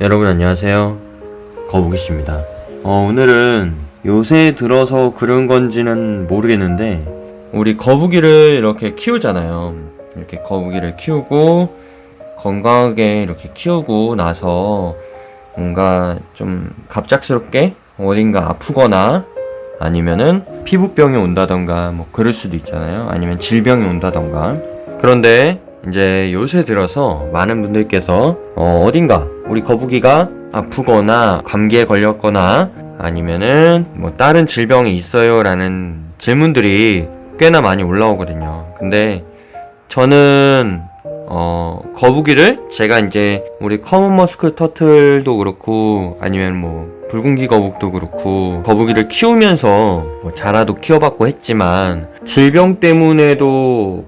여러분 안녕하세요. 거북이씨입니다. 오늘은 요새 들어서 그런 건지는 모르겠는데 우리 거북이를 이렇게 키우잖아요. 이렇게 거북이를 키우고 건강하게 이렇게 키우고 나서 뭔가 좀 갑작스럽게 어딘가 아프거나 아니면은 피부병이 온다던가 뭐 그럴 수도 있잖아요. 아니면 질병이 온다던가. 그런데 이제 요새 들어서 많은 분들께서 어딘가 우리 거북이가 아프거나 감기에 걸렸거나 아니면은 뭐 다른 질병이 있어요 라는 질문들이 꽤나 많이 올라오거든요. 근데 저는 거북이를 제가 이제 우리 커먼 머스크 터틀도 그렇고 아니면 뭐 붉은기 거북도 그렇고 거북이를 키우면서 뭐 자라도 키워봤고 했지만 질병 때문에도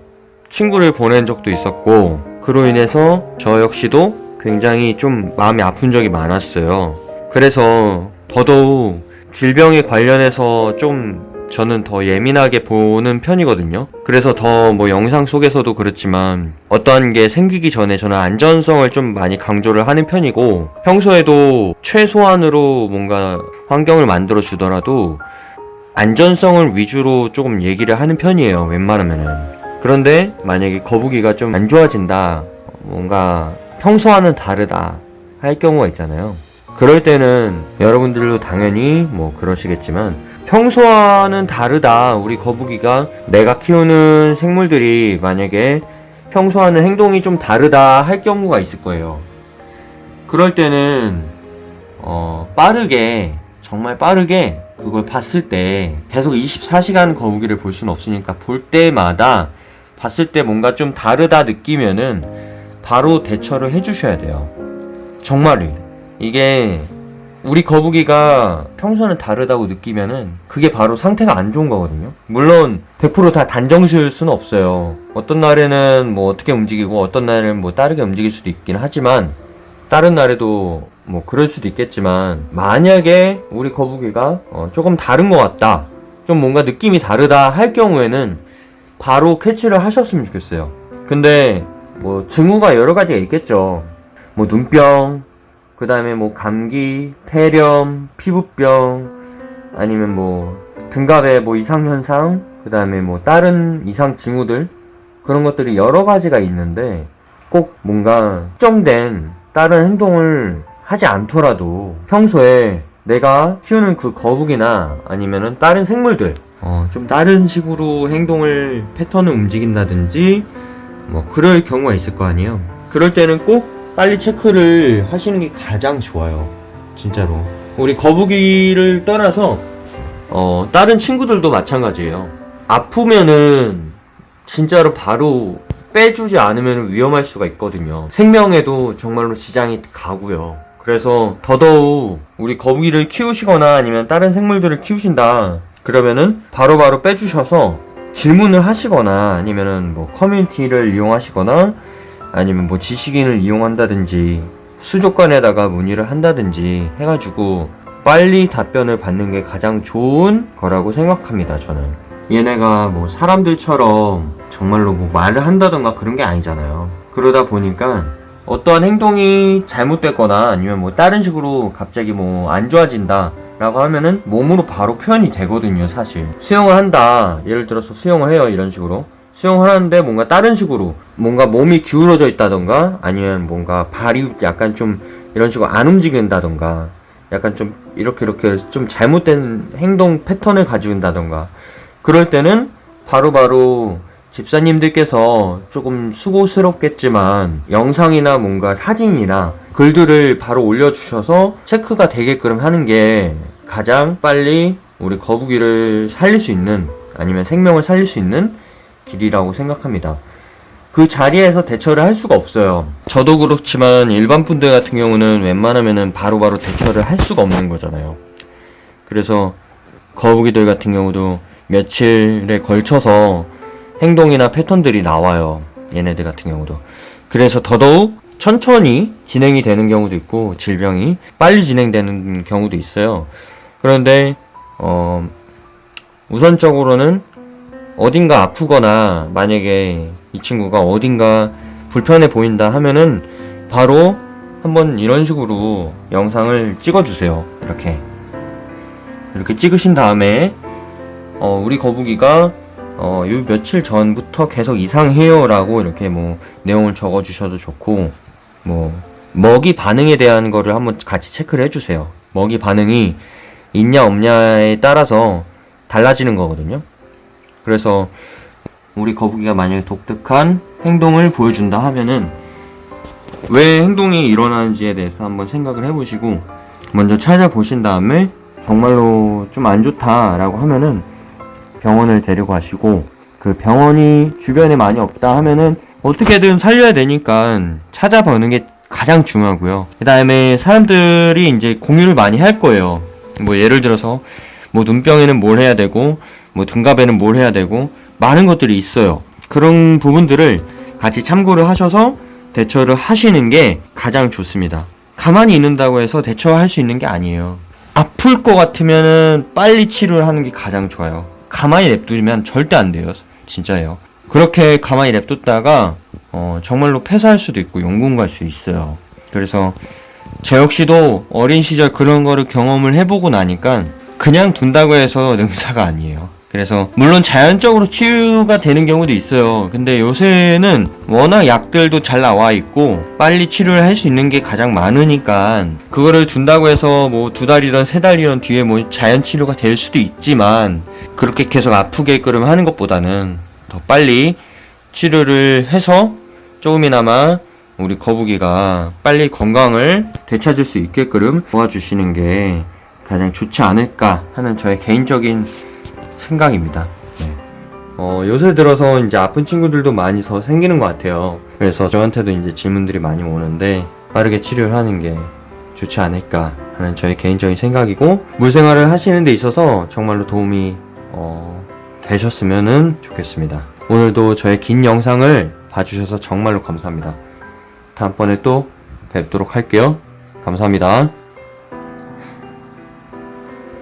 친구를 보낸 적도 있었고 그로 인해서 저 역시도 굉장히 좀 마음이 아픈 적이 많았어요. 그래서 더더욱 질병에 관련해서 좀 저는 더 예민하게 보는 편이거든요. 그래서 더 뭐 영상 속에서도 그렇지만 어떠한 게 생기기 전에 저는 안전성을 좀 많이 강조를 하는 편이고 평소에도 최소한으로 뭔가 환경을 만들어 주더라도 안전성을 위주로 조금 얘기를 하는 편이에요. 웬만하면은. 그런데 만약에 거북이가 좀 안 좋아진다, 뭔가 평소와는 다르다 할 경우가 있잖아요. 그럴 때는 여러분들도 당연히 뭐 그러시겠지만 평소와는 다르다, 우리 거북이가 내가 키우는 생물들이 만약에 평소와는 행동이 좀 다르다 할 경우가 있을 거예요. 그럴 때는 빠르게, 정말 빠르게 그걸 봤을 때 계속 24시간 거북이를 볼 수는 없으니까 볼 때마다 봤을 때 뭔가 좀 다르다 느끼면은 바로 대처를 해주셔야 돼요. 정말로 이게 우리 거북이가 평소는 다르다고 느끼면은 그게 바로 상태가 안 좋은 거거든요. 물론 100% 다 단정지을 수는 없어요. 어떤 날에는 뭐 어떻게 움직이고 어떤 날에는 뭐 다르게 움직일 수도 있긴 하지만 다른 날에도 뭐 그럴 수도 있겠지만 만약에 우리 거북이가 조금 다른 것 같다, 좀 뭔가 느낌이 다르다 할 경우에는 바로 캐치를 하셨으면 좋겠어요. 근데 뭐 증후가 여러 가지가 있겠죠. 뭐 눈병, 그 다음에 뭐 감기, 폐렴, 피부병, 아니면 뭐 등갑에 뭐 이상현상, 그 다음에 뭐 다른 이상 징후들, 그런 것들이 여러 가지가 있는데 꼭 뭔가 특정된 다른 행동을 하지 않더라도 평소에 내가 키우는 그 거북이나 아니면은 다른 생물들 좀 다른 식으로 행동을 패턴을 움직인다든지 뭐 그럴 경우가 있을 거 아니에요. 그럴 때는 꼭 빨리 체크를 하시는 게 가장 좋아요. 진짜로. 우리 거북이를 떠나서 다른 친구들도 마찬가지예요. 아프면은 진짜로 바로 빼주지 않으면 위험할 수가 있거든요. 생명에도 정말로 지장이 가고요. 그래서 더더욱 우리 거북이를 키우시거나 아니면 다른 생물들을 키우신다 그러면은 바로바로 빼주셔서 질문을 하시거나 아니면은 뭐 커뮤니티를 이용하시거나 아니면 뭐 지식인을 이용한다든지 수족관에다가 문의를 한다든지 해가지고 빨리 답변을 받는 게 가장 좋은 거라고 생각합니다. 저는 얘네가 뭐 사람들처럼 정말로 뭐 말을 한다던가 그런 게 아니잖아요. 그러다 보니까 어떠한 행동이 잘못됐거나 아니면 뭐 다른 식으로 갑자기 뭐 안 좋아진다 라고 하면은 몸으로 바로 표현이 되거든요. 사실 수영을 한다, 예를 들어서 수영을 해요. 이런 식으로 수영을 하는데 뭔가 다른 식으로 뭔가 몸이 기울어져 있다던가 아니면 뭔가 발이 약간 좀 이런 식으로 안 움직인다던가 약간 좀 이렇게 좀 잘못된 행동 패턴을 가지고 있다던가 그럴 때는 바로바로 집사님들께서 조금 수고스럽겠지만 영상이나 뭔가 사진이나 글들을 바로 올려주셔서 체크가 되게끔 하는 게 가장 빨리 우리 거북이를 살릴 수 있는 아니면 생명을 살릴 수 있는 길이라고 생각합니다. 그 자리에서 대처를 할 수가 없어요. 저도 그렇지만 일반 분들 같은 경우는 웬만하면은 바로바로 대처를 할 수가 없는 거잖아요. 그래서 거북이들 같은 경우도 며칠에 걸쳐서 행동이나 패턴들이 나와요. 얘네들 같은 경우도. 그래서 더더욱 천천히 진행이 되는 경우도 있고 질병이 빨리 진행되는 경우도 있어요. 그런데 우선적으로는 어딘가 아프거나 만약에 이 친구가 어딘가 불편해 보인다 하면은 바로 한번 이런 식으로 영상을 찍어주세요. 이렇게 찍으신 다음에 우리 거북이가 요 며칠 전부터 계속 이상해요 라고 이렇게 뭐 내용을 적어주셔도 좋고, 뭐 먹이 반응에 대한 거를 한번 같이 체크를 해주세요. 먹이 반응이 있냐 없냐에 따라서 달라지는 거거든요. 그래서 우리 거북이가 만약에 독특한 행동을 보여준다 하면은 왜 행동이 일어나는지에 대해서 한번 생각을 해보시고, 먼저 찾아보신 다음에 정말로 좀 안 좋다라고 하면은 병원을 데리고 가시고, 그 병원이 주변에 많이 없다 하면은 어떻게든 살려야 되니까 찾아보는 게 가장 중요하고요. 그 다음에 사람들이 이제 공유를 많이 할 거예요. 뭐 예를 들어서 뭐 눈병에는 뭘 해야 되고, 뭐 등갑에는 뭘 해야 되고, 많은 것들이 있어요. 그런 부분들을 같이 참고를 하셔서 대처를 하시는 게 가장 좋습니다. 가만히 있는다고 해서 대처할 수 있는 게 아니에요. 아플 것 같으면은 빨리 치료를 하는 게 가장 좋아요. 가만히 냅두면 절대 안 돼요. 진짜예요. 그렇게 가만히 냅뒀다가 정말로 폐사할 수도 있고 영군 갈 수 있어요. 그래서 저 역시도 어린 시절 그런 거를 경험을 해보고 나니까 그냥 둔다고 해서 능사가 아니에요. 그래서 물론 자연적으로 치유가 되는 경우도 있어요. 근데 요새는 워낙 약들도 잘 나와 있고 빨리 치료를 할 수 있는 게 가장 많으니까 그거를 둔다고 해서 뭐 2달이든 3달이든 뒤에 뭐 자연 치료가 될 수도 있지만, 그렇게 계속 아프게끔 하는 것보다는 더 빨리 치료를 해서 조금이나마 우리 거북이가 빨리 건강을 되찾을 수 있게끔 도와주시는 게 가장 좋지 않을까 하는 저의 개인적인 생각입니다. 요새 들어서 이제 아픈 친구들도 많이 더 생기는 것 같아요. 그래서 저한테도 이제 질문들이 많이 오는데 빠르게 치료를 하는 게 좋지 않을까 하는 저의 개인적인 생각이고, 물생활을 하시는 데 있어서 정말로 도움이 되셨으면 좋겠습니다. 오늘도 저의 긴 영상을 봐주셔서 정말로 감사합니다. 다음번에 또 뵙도록 할게요. 감사합니다.